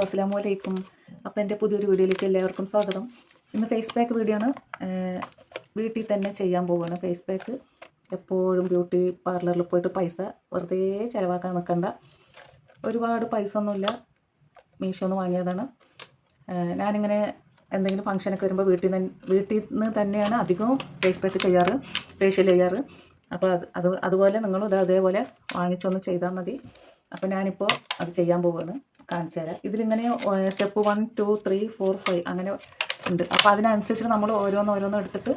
അസ്സലാമു അലൈക്കും. അപ്പോൾ എൻ്റെ പുതിയൊരു വീഡിയോയിലേക്ക് എല്ലാവർക്കും സ്വാഗതം. ഇന്ന് ഫേസ് പാക്ക് വീഡിയോ ആണ്. വീട്ടിൽ തന്നെ ചെയ്യാൻ പോവുകയാണ് ഫേസ് പാക്ക്. എപ്പോഴും ബ്യൂട്ടി പാർലറിൽ പോയിട്ട് പൈസ വെറുതെ ചിലവാക്കാൻ നിൽക്കണ്ട. ഒരുപാട് പൈസ ഒന്നുമില്ല, മീഷോന്ന് വാങ്ങിയതാണ്. ഞാനിങ്ങനെ എന്തെങ്കിലും ഫംഗ്ഷനൊക്കെ വരുമ്പോൾ വീട്ടിൽ നിന്ന് തന്നെയാണ് അധികവും ഫേസ് പാക്ക് ചെയ്യാറ്, ഫേഷ്യൽ ചെയ്യാറ്. അപ്പോൾ അതുപോലെ നിങ്ങളും അതേപോലെ വാങ്ങിച്ചൊന്ന് ചെയ്താൽ മതി. അപ്പോൾ ഞാനിപ്പോൾ അത് ചെയ്യാൻ പോവുകയാണ്, കാണിച്ചു തരാം. ഇതിലിങ്ങനെ സ്റ്റെപ്പ് 1, 2, 3, 4, 5 അങ്ങനെ ഉണ്ട്. അപ്പോൾ അതിനനുസരിച്ച് നമ്മൾ ഓരോന്ന് എടുത്തിട്ട്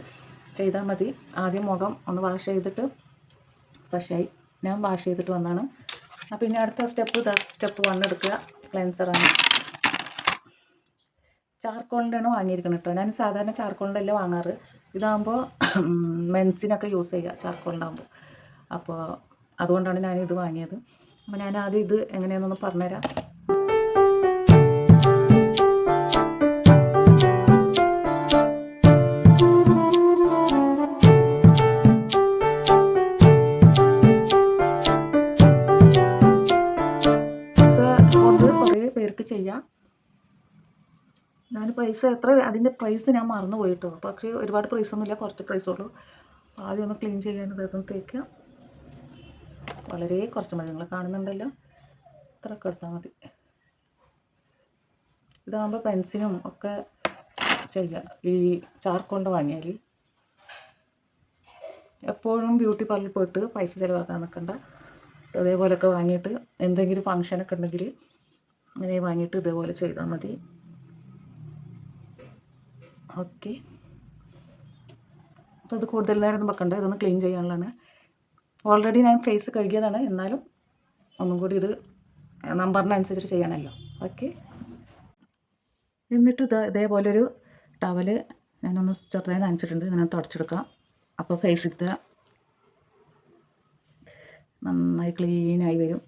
ചെയ്താൽ മതി. ആദ്യം മുഖം ഒന്ന് വാഷ് ചെയ്തിട്ട് ഫ്രഷായി ഞാൻ വാഷ് ചെയ്തിട്ട് വന്നാണ്. അപ്പോൾ ഇനി അടുത്ത സ്റ്റെപ്പ് 1 എടുക്കുക. ക്ലെൻസറാണ്. ചാർക്കോളിൻ്റെയാണ് വാങ്ങിയിരിക്കുന്നത് കേട്ടോ. ഞാൻ സാധാരണ ചാർക്കോളിൻ്റെ അല്ല വാങ്ങാറ്. ഇതാകുമ്പോൾ മെൻസിനൊക്കെ യൂസ് ചെയ്യുക ചാർക്കോളിൻ്റെ. അപ്പോൾ അതുകൊണ്ടാണ് ഞാനിത് വാങ്ങിയത്. അപ്പോൾ ഞാൻ ആദ്യം ഇത് എങ്ങനെയാണെന്നൊന്ന് പറഞ്ഞുതരാം. കൊണ്ട് കുറേ പേർക്ക് ചെയ്യാം. ഞാൻ പൈസ അതിൻ്റെ പ്രൈസ് ഞാൻ മറന്നു പോയിട്ടോ. പക്ഷേ ഒരുപാട് പ്രൈസൊന്നുമില്ല, കുറച്ച് പ്രൈസുള്ളൂ. ആദ്യം ഒന്ന് ക്ലീൻ ചെയ്യാൻ ഇതൊന്ന് തേക്കുക. വളരെ കുറച്ച് മതി. നിങ്ങൾ കാണുന്നുണ്ടല്ലോ, ഇത്രയൊക്കെ എടുത്താൽ മതി. ഇതാകുമ്പോൾ പെൻസിലും ഒക്കെ ചെയ്യാം. ഈ ചാർക്കോളിൻ്റെ വാങ്ങിയാൽ എപ്പോഴും ബ്യൂട്ടി പാർലറിൽ പോയിട്ട് പൈസ ചിലവാക്കാൻ നിൽക്കണ്ട. അതേപോലെയൊക്കെ വാങ്ങിയിട്ട് എന്തെങ്കിലും ഫങ്ഷനൊക്കെ ഉണ്ടെങ്കിൽ അങ്ങനെ വാങ്ങിയിട്ട് ഇതേപോലെ ചെയ്താൽ മതി. ഓക്കെ, അപ്പോൾ അത് കൂടുതൽ നേരം ഒന്നും വെക്കണ്ട. ഇതൊന്ന് ക്ലീൻ ചെയ്യാനുള്ളതാണ്. ഓൾറെഡി ഞാൻ ഫേസ് കഴുകിയതാണ്, എന്നാലും ഒന്നും കൂടി ഇത് നമ്പറിനനുസരിച്ച് ചെയ്യണമല്ലോ. ഓക്കെ, എന്നിട്ട് ഇതേപോലൊരു ടവല് ഞാനൊന്ന് ചെറുതായി നനച്ചിട്ടുണ്ട്. ഇങ്ങനെ തുടച്ചെടുക്കാം. അപ്പോൾ ഫേസ് നന്നായി ക്ലീനായി വരും.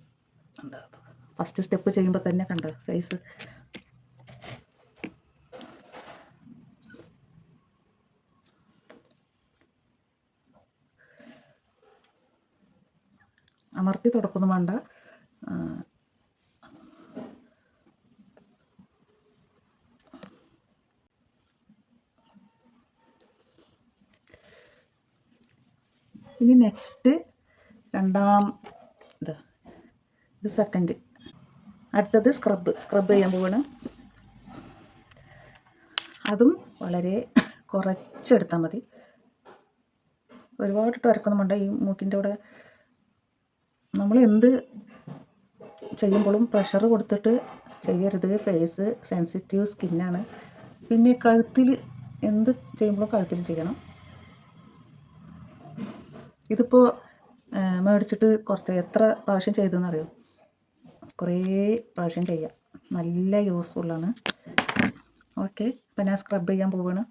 ഫസ്റ്റ് സ്റ്റെപ്പ് ചെയ്യുമ്പോൾ തന്നെ കണ്ടോ ഫേസ് അമർത്തി തുടക്കൊന്നും വേണ്ട. ഇനി നെക്സ്റ്റ് ഇത് സെക്കൻഡ്. അടുത്തത് സ്ക്രബ് ചെയ്യാൻ പോവാണ്. അതും വളരെ കുറച്ചെടുത്താൽ മതി. ഒരുപാട് വരക്കൊന്നും വേണ്ട. ഈ മൂക്കിൻ്റെ അവിടെ നമ്മൾ എന്ത് ചെയ്യുമ്പോഴും പ്രഷർ കൊടുത്തിട്ട് ചെയ്യരുത്. ഫേസ് സെൻസിറ്റീവ് സ്കിന്നാണ്. പിന്നെ കഴുത്തിൽ എന്ത് ചെയ്യുമ്പോഴും കഴുത്തിൽ ചെയ്യണം. ഇതിപ്പോൾ മേടിച്ചിട്ട് എത്ര പ്രാവശ്യം ചെയ്തെന്നറിയോ? കുറേ പ്രാവശ്യം ചെയ്യാം. നല്ല യൂസ്ഫുള്ളാണ്. ഓക്കെ, അപ്പോൾ ഞാൻ സ്ക്രബ് ചെയ്യാൻ പോവുകയാണ്.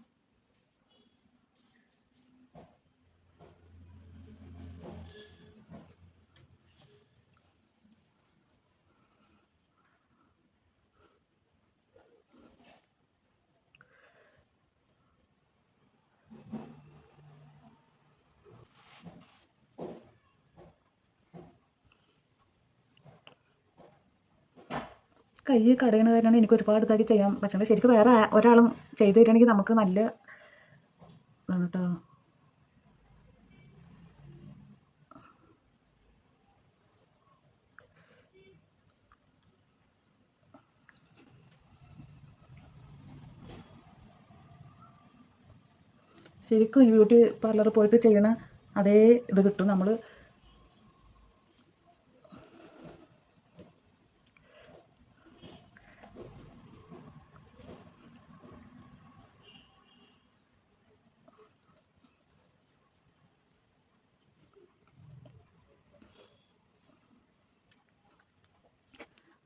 കൈ കടയണ കാരണമാണ് എനിക്ക് ഒരുപാട് ഇതാക്കി ചെയ്യാൻ പറ്റുന്നത്. ശരിക്കും വേറെ ഒരാളും ചെയ്ത് തരികയാണെങ്കിൽ നമുക്ക് നല്ല ഇതാണ് കേട്ടോ. ശരിക്കും ഈ ബ്യൂട്ടി പാർലറിൽ പോയിട്ട് ചെയ്യണ അതേ ഇത് കിട്ടും. നമ്മൾ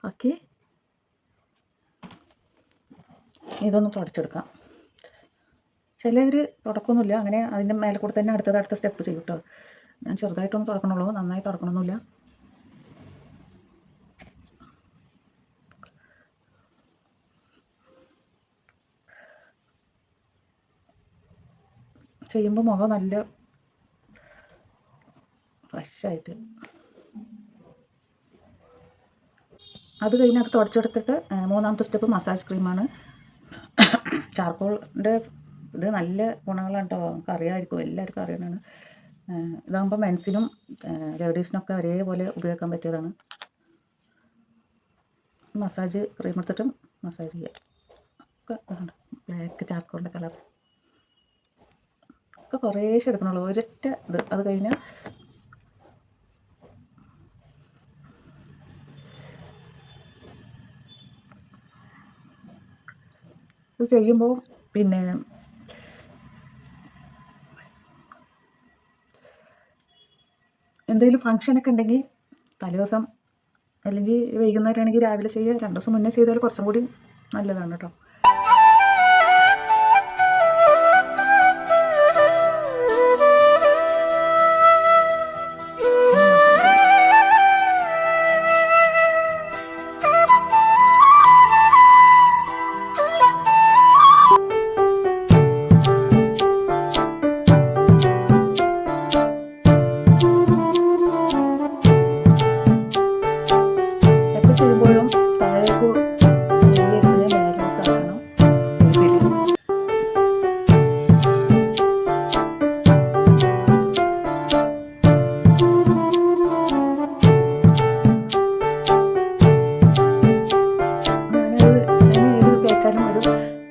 ഓക്കെ, ഇതൊന്ന് തുടച്ചെടുക്കാം. ചിലവർ തുടക്കമൊന്നുമില്ല, അങ്ങനെ അതിൻ്റെ മേലെ കൂടെ തന്നെ അടുത്ത സ്റ്റെപ്പ് ചെയ്യും കേട്ടോ. ഞാൻ ചെറുതായിട്ടൊന്ന് തുടക്കണുള്ളൂ, നന്നായി തുടക്കണമൊന്നുമില്ല. ചെയ്യുമ്പോൾ മുഖം നല്ല ഫ്രഷായിട്ട് അത് കഴിഞ്ഞ് അത് തുടച്ചെടുത്തിട്ട് മൂന്നാമത്തെ സ്റ്റെപ്പ് മസാജ് ക്രീമാണ്. ചാർക്കോളിൻ്റെ ഇത് നല്ല ഗുണങ്ങളാണ് കേട്ടോ. നമുക്ക് അറിയാമായിരിക്കും, എല്ലാവർക്കും അറിയണതാണ്. ഇതാകുമ്പോൾ മെൻസിനും ലേഡീസിനൊക്കെ ഒരേപോലെ ഉപയോഗിക്കാൻ പറ്റിയതാണ്. മസാജ് ക്രീം എടുത്തിട്ടും മസാജ് ചെയ്യുക. ഒക്കെ ബ്ലാക്ക് ചാർക്കോളിൻ്റെ കളർ ഒക്കെ കുറേശ്ശെ എടുക്കണുള്ളൂ, ഒരൊറ്റ ഇത്. അത് കഴിഞ്ഞ് ഇത് ചെയ്യുമ്പോൾ പിന്നെ എന്തെങ്കിലും ഫങ്ഷനൊക്കെ ഉണ്ടെങ്കിൽ തലേദിവസം അല്ലെങ്കിൽ വൈകുന്നേരമാണെങ്കിൽ രാവിലെ ചെയ്യുക, 2 ദിവസം മുന്നേ ചെയ്താൽ കുറച്ചും കൂടി നല്ലതാണ് കേട്ടോ. ചെയ്യുമ്പോഴും താഴേക്ക് മേലോട്ടാക്കണം ഫേസിൽ. ഞാനത് തേച്ചാലും ഒരു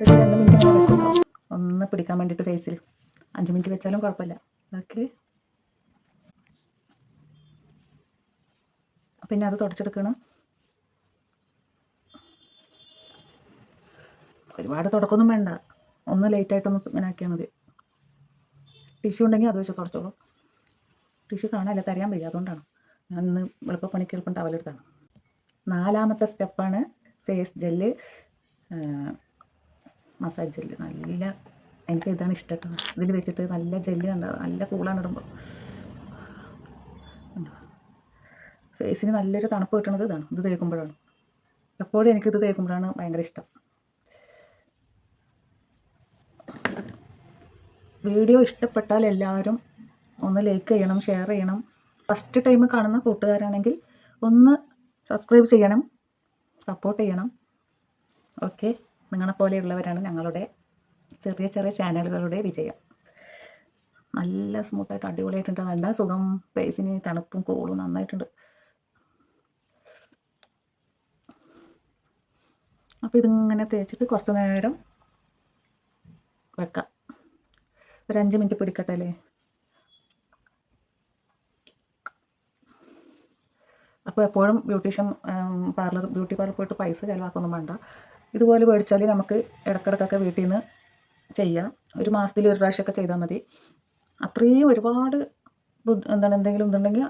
2 മിനിറ്റ് അങ്ങനെ വെക്കുന്നുണ്ടാവും, ഒന്ന് പിടിക്കാൻ വേണ്ടിയിട്ട് ഫേസിൽ. 5 മിനിറ്റ് വെച്ചാലും കുഴപ്പമില്ല. ഓക്കെ, പിന്നെ അത് തുടച്ചെടുക്കണം. ഒരുപാട് തുടക്കമൊന്നും വേണ്ട, ഒന്ന് ലേറ്റായിട്ടൊന്ന് ഇങ്ങനെ ആക്കിയാൽ മതി. ടിഷ്യൂ ഉണ്ടെങ്കിൽ അത് വെച്ച് തുടച്ചോളൂ. ടിഷ്യൂ കാണാനല്ല, തരാൻ വയ്യ, അതുകൊണ്ടാണ് ഞാൻ ഇന്ന് എളുപ്പപ്പണിക്ക് എളുപ്പം ടവലെടുത്താണ്. 4ാമത്തെ സ്റ്റെപ്പാണ് ഫേസ് ജെല്ല്, മസാജ് ജെല്ല്. നല്ല എനിക്ക് ഇതാണ് ഇഷ്ടം കേട്ടോ. ഇതിൽ വെച്ചിട്ട് നല്ല ജെല്ല് ഉണ്ടാവും, നല്ല കൂളാണ് ഇടുമ്പോൾ. ഫേസിന് നല്ലൊരു തണുപ്പ് കിട്ടുന്നത് ഇതാണ്, ഇത് തേക്കുമ്പോഴാണ്. എപ്പോഴും എനിക്കിത് തേക്കുമ്പോഴാണ് ഭയങ്കര ഇഷ്ടം. വീഡിയോ ഇഷ്ടപ്പെട്ടാൽ എല്ലാവരും ഒന്ന് ലൈക്ക് ചെയ്യണം, ഷെയർ ചെയ്യണം. ഫസ്റ്റ് ടൈം കാണുന്ന കൂട്ടുകാരാണെങ്കിൽ ഒന്ന് സബ്സ്ക്രൈബ് ചെയ്യണം, സപ്പോർട്ട് ചെയ്യണം. ഓക്കെ, നിങ്ങളെപ്പോലെയുള്ളവരാണ് ഞങ്ങളുടെ ചെറിയ ചെറിയ ചാനലുകളുടെ വിജയം. നല്ല സ്മൂത്തായിട്ട് അടിപൊളിയായിട്ടുണ്ട്, നല്ല സുഖം. ഫേസിന് തണുപ്പും കൂളും നന്നായിട്ടുണ്ട്. അപ്പോൾ ഇതിങ്ങനെ തേച്ചിട്ട് കുറച്ച് നേരം വെക്കാം, ഒരു 5 മിനിറ്റ് പിടിക്കട്ടെ അല്ലേ. അപ്പോൾ എപ്പോഴും ബ്യൂട്ടി പാർലർ പോയിട്ട് പൈസ ചിലവാക്കൊന്നും വേണ്ട. ഇതുപോലെ മേടിച്ചാൽ നമുക്ക് ഇടയ്ക്കിടയ്ക്കൊക്കെ വീട്ടിൽ നിന്ന് ചെയ്യാം. ഒരു മാസത്തിൽ 1 പ്രാവശ്യമൊക്കെ ചെയ്താൽ മതി. അത്രയും ഒരുപാട് എന്തെങ്കിലും ഇതുണ്ടെങ്കിൽ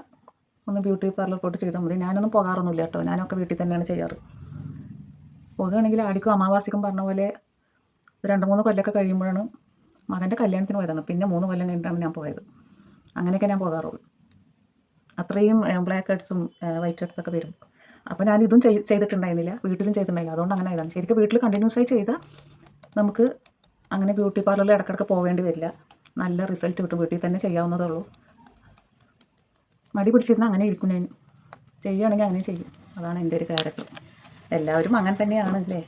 ഒന്ന് ബ്യൂട്ടി പാർലർ പോയിട്ട് ചെയ്താൽ മതി. ഞാനൊന്നും പോകാറൊന്നുമില്ല കേട്ടോ, ഞാനൊക്കെ വീട്ടിൽ തന്നെയാണ് ചെയ്യാറ്. പോകുകയാണെങ്കിൽ ആടിക്കും അമാവാസിക്കും പറഞ്ഞ പോലെ 2-3 കൊല്ലമൊക്കെ കഴിയുമ്പോഴാണ്. മകൻ്റെ കല്യാണത്തിന് പോയതാണ്, പിന്നെ 3 കൊല്ലം കഴിഞ്ഞിട്ടാണ് ഞാൻ പോയത്. അങ്ങനെയൊക്കെ ഞാൻ പോകാറുള്ളൂ. അത്രയും ബ്ലാക്ക് ഹെഡ്സും വൈറ്റ് ഹെഡ്സൊക്കെ വരും. അപ്പോൾ ഞാനിതും ചെയ്തിട്ടുണ്ടായിരുന്നില്ല, വീട്ടിലും ചെയ്തിട്ടുണ്ടായില്ല. അതുകൊണ്ട് അങ്ങനെ ആയതാണ്. ശരിക്കും വീട്ടിൽ കണ്ടിന്യൂസ് ആയി ചെയ്താൽ നമുക്ക് അങ്ങനെ ബ്യൂട്ടി പാർലറിൽ ഇടയ്ക്കിടയ്ക്ക് പോവേണ്ടി വരില്ല, നല്ല റിസൾട്ട് കിട്ടും. വീട്ടിൽ തന്നെ ചെയ്യാവുന്നതേ ഉള്ളൂ. മടി പിടിച്ചിരുന്നാൽ അങ്ങനെ ഇരിക്കും. ഞാൻ ചെയ്യുകയാണെങ്കിൽ അങ്ങനെ ചെയ്യും. അതാണ് എൻ്റെ ഒരു ക്യാരക്ടർ. എല്ലാവരും അങ്ങനെ തന്നെയാണ് അല്ലേ.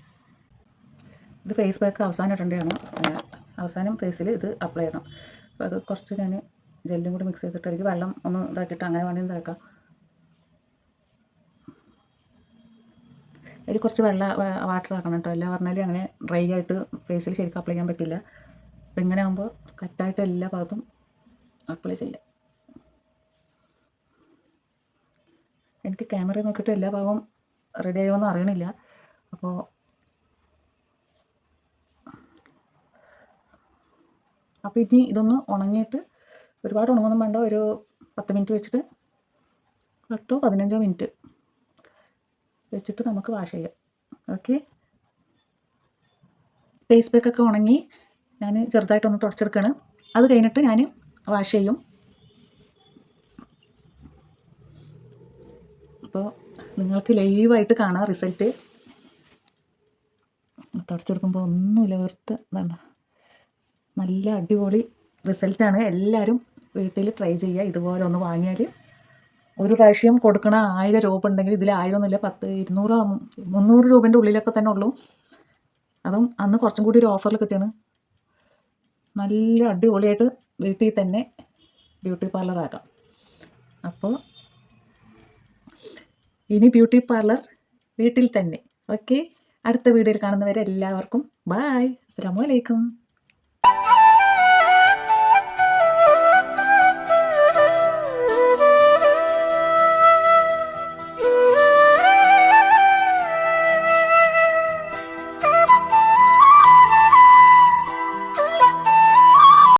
ഇത് ഫേസ് പാക്ക് അവസാനം ഇടേണ്ടതാണ്. അവസാനം ഫേസിൽ ഇത് അപ്ലൈ ചെയ്യണം. അപ്പോൾ അത് കുറച്ച് ഞാൻ ജെല്ലും കൂടി മിക്സ് ചെയ്തിട്ട് എനിക്ക് വെള്ളം ഒന്ന് ഇതാക്കിയിട്ട് അങ്ങനെ വേണമെങ്കിൽ ഇതാക്കാം. അതിൽ കുറച്ച് വാട്ടർ ആക്കണം കേട്ടോ. എല്ലാം പറഞ്ഞാൽ അങ്ങനെ ഡ്രൈ ആയിട്ട് ഫേസിൽ ശരിക്കും അപ്ലൈ ചെയ്യാൻ പറ്റില്ല. അപ്പം ഇങ്ങനെ ആകുമ്പോൾ കറക്റ്റായിട്ട് എല്ലാ ഭാഗത്തും അപ്ലൈ ചെയ്യാം. എനിക്ക് ക്യാമറയിൽ നോക്കിയിട്ട് എല്ലാ ഭാഗവും റെഡി ആയോന്ന് അറിയണില്ല. അപ്പോൾ ഇനി ഇതൊന്ന് ഉണങ്ങിയിട്ട്, ഒരുപാട് ഉണങ്ങൊന്നും വേണ്ട, ഒരു 10 മിനിറ്റ് വെച്ചിട്ട് 10-15 മിനിറ്റ് വെച്ചിട്ട് നമുക്ക് വാഷ് ചെയ്യാം. ഓക്കെ, ഫേസ് പാക്കൊക്കെ ഉണങ്ങി ഞാൻ ചെറുതായിട്ടൊന്ന് തുടച്ചെടുക്കുകയാണ്. അത് കഴിഞ്ഞിട്ട് ഞാൻ വാഷ് ചെയ്യും. അപ്പോൾ നിങ്ങൾക്ക് ലൈവായിട്ട് കാണാം റിസൾട്ട്. തുടച്ചെടുക്കുമ്പോൾ ഒന്നുമില്ല, വെറുതെ ഇതാണ്. നല്ല അടിപൊളി റിസൾട്ടാണ്. എല്ലാവരും വീട്ടിൽ ട്രൈ ചെയ്യുക. ഇതുപോലെ ഒന്ന് വാങ്ങിയാൽ ഒരു പ്രാവശ്യം കൊടുക്കണ 1000 രൂപ ഉണ്ടെങ്കിൽ ഇതിൽ 1000 ഒന്നുമില്ല, 10, 200, 300 രൂപേൻ്റെ ഉള്ളിലൊക്കെ തന്നെ ഉള്ളൂ. അതും അന്ന് കുറച്ചും കൂടി ഒരു ഓഫറിൽ കിട്ടിയാണ്. നല്ല അടിപൊളിയായിട്ട് വീട്ടിൽ തന്നെ ബ്യൂട്ടി പാർലർ ആക്കാം. അപ്പോൾ ഇനി ബ്യൂട്ടി പാർലർ വീട്ടിൽ തന്നെ. ഓക്കെ, അടുത്ത വീഡിയോയിൽ കാണുന്നവരെ എല്ലാവർക്കും ബായ്, അസ്സലാമു അലൈക്കും.